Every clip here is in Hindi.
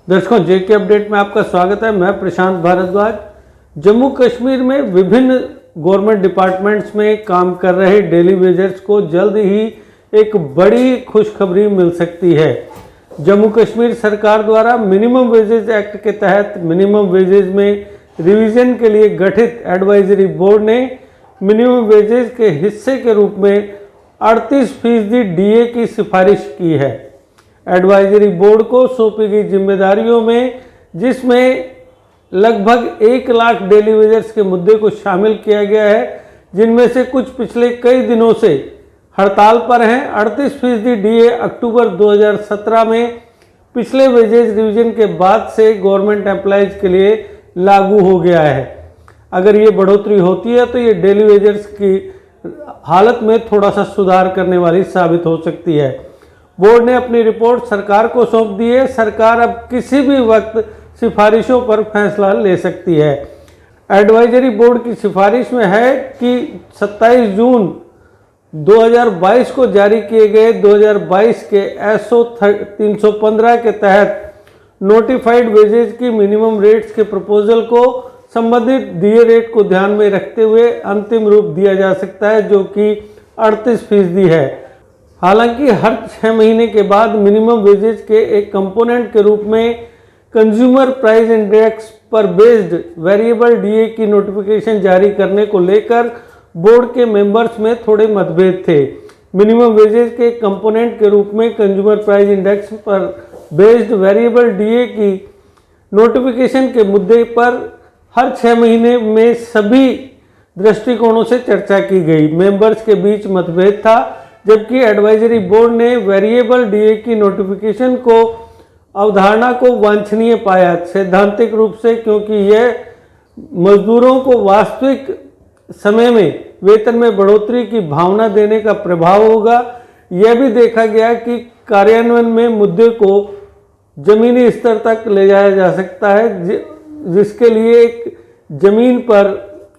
दर्शकों, जेके अपडेट में आपका स्वागत है। मैं प्रशांत भारद्वाज। जम्मू कश्मीर में विभिन्न गवर्नमेंट डिपार्टमेंट्स में काम कर रहे डेली वेजर्स को जल्द ही एक बड़ी खुशखबरी मिल सकती है। जम्मू कश्मीर सरकार द्वारा मिनिमम वेजेस एक्ट के तहत मिनिमम वेजेस में रिवीजन के लिए गठित एडवाइजरी बोर्ड ने मिनिमम वेजेस के हिस्से के रूप में 38% डीए की सिफारिश की है। एडवाइजरी बोर्ड को सौंपी गई जिम्मेदारियों में, जिसमें लगभग 1 लाख डेली वेजर्स के मुद्दे को शामिल किया गया है, जिनमें से कुछ पिछले कई दिनों से हड़ताल पर हैं। 38% डीए अक्टूबर 2017 में पिछले वेजेस रिवीजन के बाद से गवर्नमेंट एम्प्लॉयज के लिए लागू हो गया है। अगर ये बढ़ोतरी होती है तो ये डेली वेजर्स की हालत में थोड़ा सा सुधार करने वाली साबित हो सकती है। बोर्ड ने अपनी रिपोर्ट सरकार को सौंप दी है। सरकार अब किसी भी वक्त सिफारिशों पर फैसला ले सकती है। एडवाइजरी बोर्ड की सिफारिश में है कि 27 जून 2022 को जारी किए गए 2022 के एसओ 315 के तहत नोटिफाइड वेजेज की मिनिमम रेट्स के प्रपोजल को संबंधित डीए रेट को ध्यान में रखते हुए अंतिम रूप दिया जा सकता है, जो कि 38% है। हालांकि हर 6 महीने के बाद मिनिमम वेजेज के एक कंपोनेंट के रूप में कंज्यूमर प्राइस इंडेक्स पर बेस्ड वेरिएबल डीए की नोटिफिकेशन जारी करने को लेकर बोर्ड के मेंबर्स में थोड़े मतभेद थे। मिनिमम वेजेज के कंपोनेंट के रूप में कंज्यूमर प्राइस इंडेक्स पर बेस्ड वेरिएबल डीए की नोटिफिकेशन के मुद्दे पर हर 6 महीने में सभी दृष्टिकोणों से चर्चा की गई। मेंबर्स के बीच मतभेद था, जबकि एडवाइजरी बोर्ड ने वेरिएबल डीए की नोटिफिकेशन को अवधारणा को वांछनीय पाया, सैद्धांतिक रूप से, क्योंकि यह मजदूरों को वास्तविक समय में वेतन में बढ़ोतरी की भावना देने का प्रभाव होगा। यह भी देखा गया कि कार्यान्वयन में मुद्दे को जमीनी स्तर तक ले जाया जा सकता है, जिसके लिए एक जमीन पर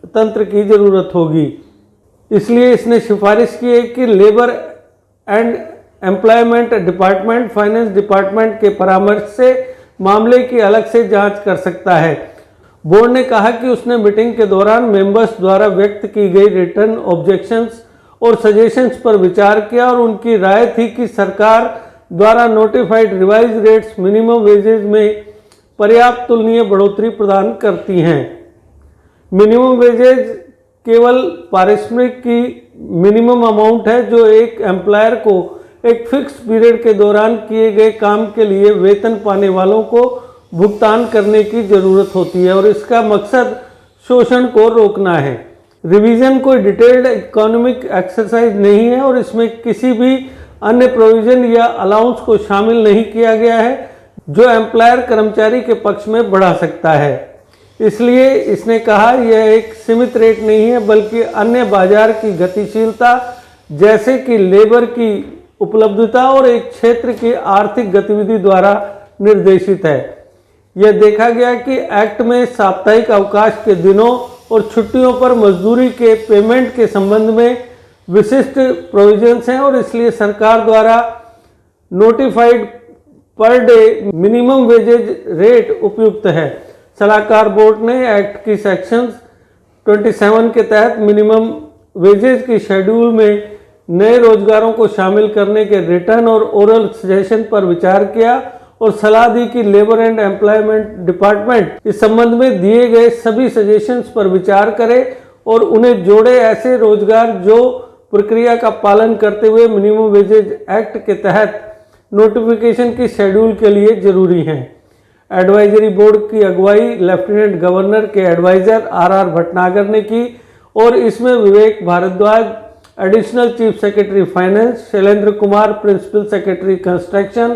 तंत्र की जरूरत होगी। इसलिए इसने सिफारिश की है कि labour and employment department finance department के परामर्श से मामले की अलग से जांच कर सकता है। बोर्ड ने कहा कि उसने मीटिंग के दौरान मेंबर्स द्वारा व्यक्त की गई रिटर्न ऑब्जेक्शंस और सजेशंस पर विचार किया और उनकी राय थी कि सरकार द्वारा notified revise rates minimum wages में पर्याप्त तुलनीय बढ़ोतरी प्रदान करती हैं। मिनिमम वेजेज केवल पारिश्रमिक की मिनिमम अमाउंट है जो एक एम्प्लॉयर को एक फिक्स पीरियड के दौरान किए गए काम के लिए वेतन पाने वालों को भुगतान करने की जरूरत होती है, और इसका मकसद शोषण को रोकना है। रिवीजन कोई डिटेल्ड इकोनॉमिक एक्सरसाइज नहीं है और इसमें किसी भी अन्य प्रोविजन या अलाउंस को शामिल नहीं किया गया है जो एम्प्लॉयर कर्मचारी के पक्ष में बढ़ा सकता है। इसलिए इसने कहा यह एक सीमित रेट नहीं है, बल्कि अन्य बाजार की गतिशीलता, जैसे कि लेबर की उपलब्धता और एक क्षेत्र की आर्थिक गतिविधि द्वारा निर्देशित है। यह देखा गया कि एक्ट में साप्ताहिक अवकाश के दिनों और छुट्टियों पर मजदूरी के पेमेंट के संबंध में विशिष्ट प्रोविजंस हैं, और इसलिए सरकार द्वारा notified per day minimum wages rate उपयुक्त है। सलाहकार बोर्ड ने एक्ट की सेक्शंस 27 के तहत मिनिमम वेजेज की शेड्यूल में नए रोजगारों को शामिल करने के रिटर्न और ओरल सजेशन पर विचार किया और सलाह दी कि लेबर एंड एम्प्लॉयमेंट डिपार्टमेंट इस संबंध में दिए गए सभी सजेशंस पर विचार करे और उन्हें जोड़े ऐसे रोजगार जो प्रक्रिया का पालन करते हुए मिनिमम वेजेज एक्ट के तहत नोटिफिकेशन की शेड्यूल के लिए जरूरी हैं। एडवाइजरी बोर्ड की अगुवाई लेफ्टिनेंट गवर्नर के एडवाइजर आर भटनागर ने की और इसमें Vivek Bhardwaj, additional chief secretary finance, Shailendra Kumar, principal secretary construction,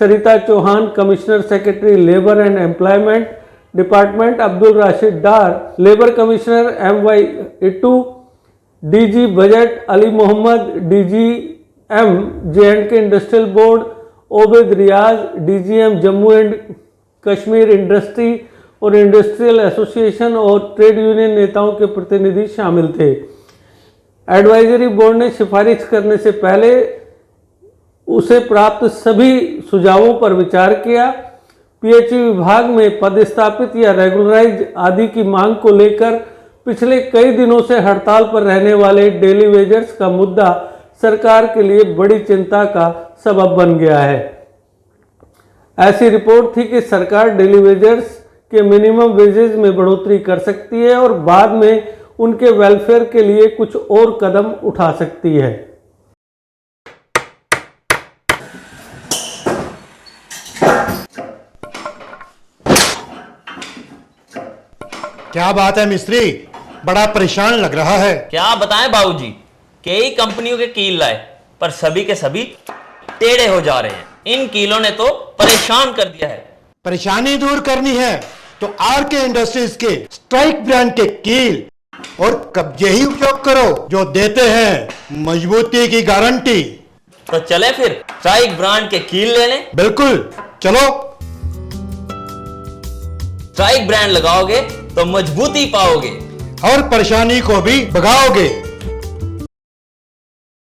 Sarita Chauhan, commissioner secretary labour and employment department, Abdul Rashid Dar, labour commissioner MY Ittoo, DG budget Ali Mohammad, DGM J&K industrial board Obaid Riyaz, DGM Jammu and Kashmir industry और इंडस्ट्रियल एसोसिएशन और ट्रेड यूनियन नेताओं के प्रतिनिधि शामिल थे। एडवाइजरी बोर्ड ने सिफारिश करने से पहले उसे प्राप्त सभी सुझावों पर विचार किया। पीएचई विभाग में पदस्थापित या रेगुलराइज आदि की मांग को लेकर पिछले कई दिनों से हड़ताल पर रहने वाले डेली वेजर्स का मुद्दा सरकार के लिए बड़ी चिंता का सबब बन गया है। ऐसी रिपोर्ट थी कि सरकार डेली वेजर्स के मिनिमम वेजेस में बढ़ोतरी कर सकती है और बाद में उनके वेलफेयर के लिए कुछ और कदम उठा सकती है। क्या बात है मिस्त्री, बड़ा परेशान लग रहा है। क्या बताएं बाबूजी, कई कंपनियों के कील लाए पर सभी के सभी टेढ़े हो जा रहे हैं। इन कीलों ने तो परेशान कर दिया है। परेशानी दूर करनी है तो आरके इंडस्ट्रीज के स्ट्राइक ब्रांड के कील और कब्जे ही उपयोग करो, जो देते हैं मजबूती की गारंटी। तो चले फिर स्ट्राइक ब्रांड के कील लेने। बिल्कुल, चलो। स्ट्राइक ब्रांड लगाओगे तो मजबूती पाओगे और परेशानी को भी भगाओगे।